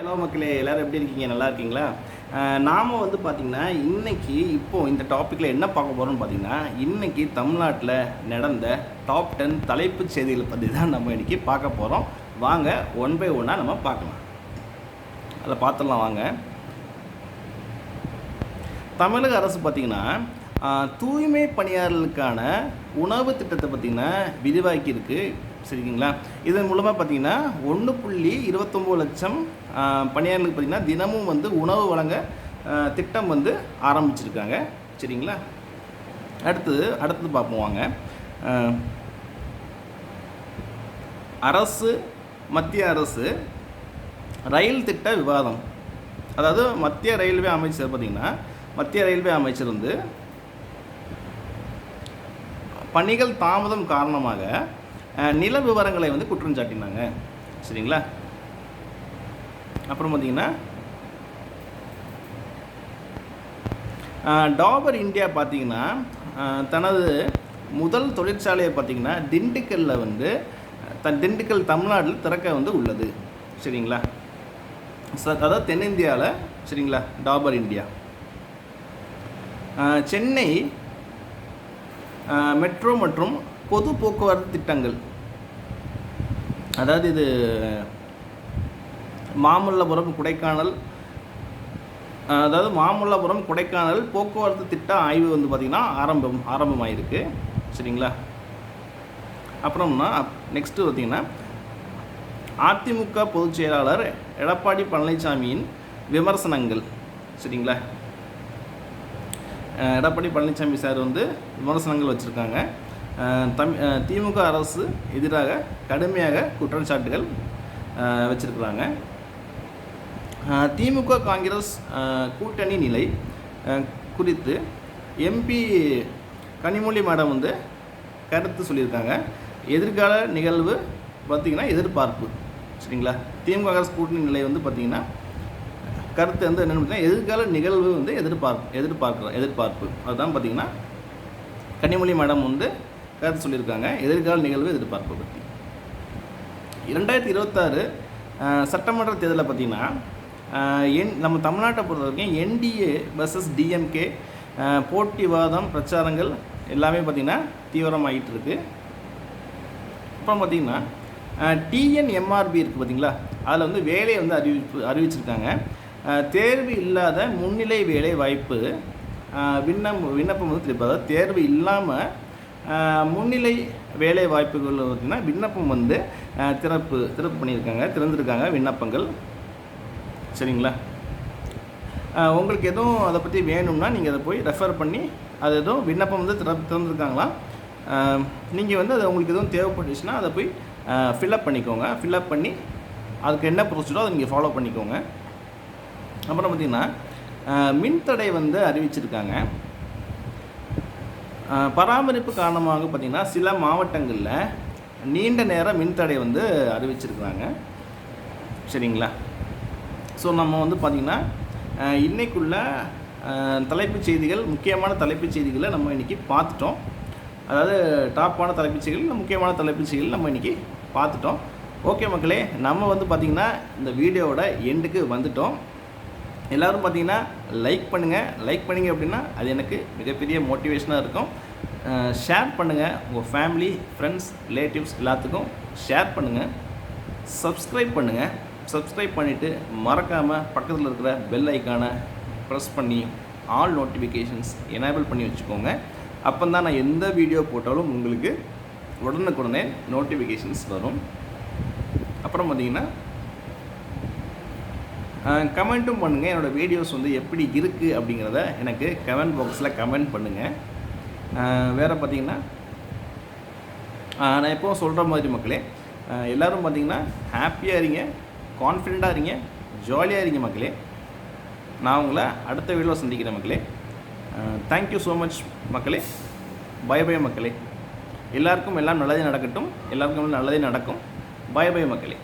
Hello மக்களே, எல்லோரும் எப்படி இருக்கீங்க? நல்லா இருக்கீங்களா? நாம் வந்து பார்த்திங்கன்னா இன்றைக்கி இப்போது இந்த டாப்பிக்கில் என்ன பார்க்க போகிறோம்னு பார்த்திங்கன்னா, இன்றைக்கி தமிழ்நாட்டில் நடந்த டாப் 10 தலைப்புச் செய்திகளை பற்றி தான் நம்ம இன்றைக்கி பார்க்க போகிறோம். வாங்க ஒன் பை ஒன்னாக நம்ம பார்க்கலாம். அதில் பார்த்துடலாம் வாங்க. தமிழக அரசு பார்த்திங்கன்னா தூய்மை பணியாளர்களுக்கான உணவு திட்டத்தை பார்த்திங்கன்னா விரிவாக்கியிருக்கு. சரிங்களா? இதன் மூலமாக பார்த்திங்கன்னா 1.29 லட்சம் பணியாளர்களுக்கு பார்த்திங்கன்னா தினமும் வந்து உணவு வழங்க திட்டம் வந்து ஆரம்பிச்சிருக்காங்க. சரிங்களா? அடுத்தது பார்ப்போம் வாங்க. மத்திய அரசு ரயில் திட்ட விவாதம். அதாவது மத்திய ரயில்வே அமைச்சர் வந்து பணிகள் தாமதம் காரணமாக நில விவரங்களை வந்து குற்றம் சாட்டினாங்க. சரிங்களா? அப்புறம் பார்த்திங்கன்னா டாபர் இந்தியா பார்த்திங்கன்னா தனது முதல் தொழிற்சாலையை பார்த்திங்கன்னா திண்டுக்கல் தமிழ்நாட்டில் திறக்க வந்து உள்ளது. சரிங்களா? அதாவது தென்னிந்தியாவில். சரிங்களா? டாபர் இந்தியா. சென்னை மெட்ரோ மற்றும் பொது போக்குவரத்து திட்டங்கள், அதாவது இது மாமல்லபுரம் கொடைக்கானல் போக்குவரத்து திட்ட ஆய்வு வந்து பார்த்திங்கன்னா ஆரம்பமாயிருக்கு. சரிங்களா? அப்புறம்னா நெக்ஸ்ட்டு பார்த்திங்கன்னா அதிமுக பொதுச் செயலாளர் எடப்பாடி பழனிசாமியின் விமர்சனங்கள். சரிங்களா? எடப்பாடி பழனிசாமி சார் வந்து விமர்சனங்கள் வச்சுருக்காங்க. திமுக அரசு எதிராக கடுமையாக குற்றச்சாட்டுகள் வச்சிருக்கிறாங்க. திமுக காங்கிரஸ் கூட்டணி நிலை குறித்து எம்பி கனிமொழி மேடம் வந்து கருத்து சொல்லியிருக்காங்க. எதிர்கால நிகழ்வு பார்த்திங்கன்னா எதிர்பார்ப்பு. சரிங்களா? திமுக காங்கிரஸ் கூட்டணி நிலை வந்து பார்த்திங்கன்னா கருத்து வந்து என்னென்னு பார்த்தீங்கன்னா எதிர்கால நிகழ்வு வந்து எதிர்பார்ப்பு அதுதான் பார்த்திங்கன்னா கனிமொழி மேடம் வந்து கருத்து சொல்லியிருக்காங்க. எதிர்கால நிகழ்வு எதிர்பார்ப்பை பற்றி. 2026 சட்டமன்ற தேர்தலில் பார்த்திங்கன்னா நம்ம தமிழ்நாட்டை பொறுத்த வரைக்கும் என்டிஏ வர்சஸ் டிஎம்கே போட்டிவாதம் பிரச்சாரங்கள் எல்லாமே பார்த்திங்கன்னா தீவிரமாகிட்டு இருக்குது. அப்புறம் பார்த்திங்கன்னா டிஎன்எம்ஆர்பி இருக்குது பார்த்திங்களா, அதில் வந்து வேலையை வந்து அறிவிச்சிருக்காங்க. தேர்வு இல்லாத முன்னிலை வேலை வாய்ப்பு விண்ணப்பம் வந்து திருப்பி, அதாவது தேர்வு இல்லாமல் முன்னிலை வேலை வாய்ப்புகள் பார்த்திங்கன்னா விண்ணப்பம் வந்து திறந்திருக்காங்க விண்ணப்பங்கள். சரிங்களா? உங்களுக்கு எதுவும் அதை பற்றி வேணும்னா நீங்கள் அதை போய் ரெஃபர் பண்ணி அது எதுவும் விண்ணப்பம் வந்து திறந்துருக்காங்களா, நீங்கள் வந்து அது உங்களுக்கு எதுவும் தேவைப்பட்டுச்சுன்னா அதை போய் ஃபில்அப் பண்ணிக்கோங்க. ஃபில்அப் பண்ணி அதுக்கு என்ன ப்ரொசீஜரோ அதை நீங்கள் ஃபாலோ பண்ணிக்கோங்க. அப்புறம் பார்த்திங்கன்னா மின்தடை வந்து அறிவிச்சிருக்காங்க. பராமரிப்பு காரணமாக பார்த்திங்கன்னா சில மாவட்டங்களில் நீண்ட நேர மின்தடை வந்து அறிவிச்சிருக்கிறாங்க. சரிங்களா? ஸோ நம்ம வந்து பார்த்திங்கன்னா இன்றைக்குள்ள முக்கியமான தலைப்புச் செய்திகளை நம்ம இன்றைக்கி பார்த்துட்டோம். அதாவது டாப்பான தலைப்புச் செய்திகள், முக்கியமான தலைப்புச் செய்திகள் நம்ம இன்றைக்கி பார்த்துட்டோம். ஓகே மக்களே, நம்ம வந்து பார்த்திங்கன்னா இந்த வீடியோவோட எண்டுக்கு வந்துட்டோம். எல்லோரும் பார்த்திங்கன்னா லைக் பண்ணிங்க அப்படின்னா அது எனக்கு மிகப்பெரிய மோட்டிவேஷனாக இருக்கும். ஷேர் பண்ணுங்கள், உங்கள் ஃபேமிலி, ஃப்ரெண்ட்ஸ், ரிலேட்டிவ்ஸ் எல்லாத்துக்கும் ஷேர் பண்ணுங்கள். சப்ஸ்கிரைப் பண்ணிவிட்டு மறக்காமல் பக்கத்தில் இருக்கிற பெல் ஐக்கானை ப்ரெஸ் பண்ணி ஆல் நோட்டிஃபிகேஷன்ஸ் எனேபிள் பண்ணி வச்சுக்கோங்க. அப்போ தான் நான் எந்த வீடியோ போட்டாலும் உங்களுக்கு உடனுக்குடனே நோட்டிஃபிகேஷன்ஸ் வரும். அப்புறம் பார்த்திங்கன்னா கமெண்ட்டும் பண்ணுங்கள். என்னோடய வீடியோஸ் வந்து எப்படி இருக்குது அப்படிங்கிறத எனக்கு கமெண்ட் பாக்ஸில் கமெண்ட் பண்ணுங்கள். வேறு பார்த்திங்கன்னா நான் எப்போவும் சொல்கிற மாதிரி மக்களே, எல்லோரும் பார்த்திங்கன்னா ஹாப்பியாக இருங்க, கான்ஃபிடெண்ட்டாக இருங்க, ஜாலியாக இருங்க மக்களே. நான் உங்களை அடுத்த வீடியோவில் சந்திக்கிறேன் மக்களே. தேங்க்யூ ஸோ மச் மக்களே. பை பை மக்களே. எல்லாருக்கும் எல்லாம் நல்லதே நடக்கட்டும். எல்லாருக்கும் நல்லதே நடக்கும். பை பை மக்களே.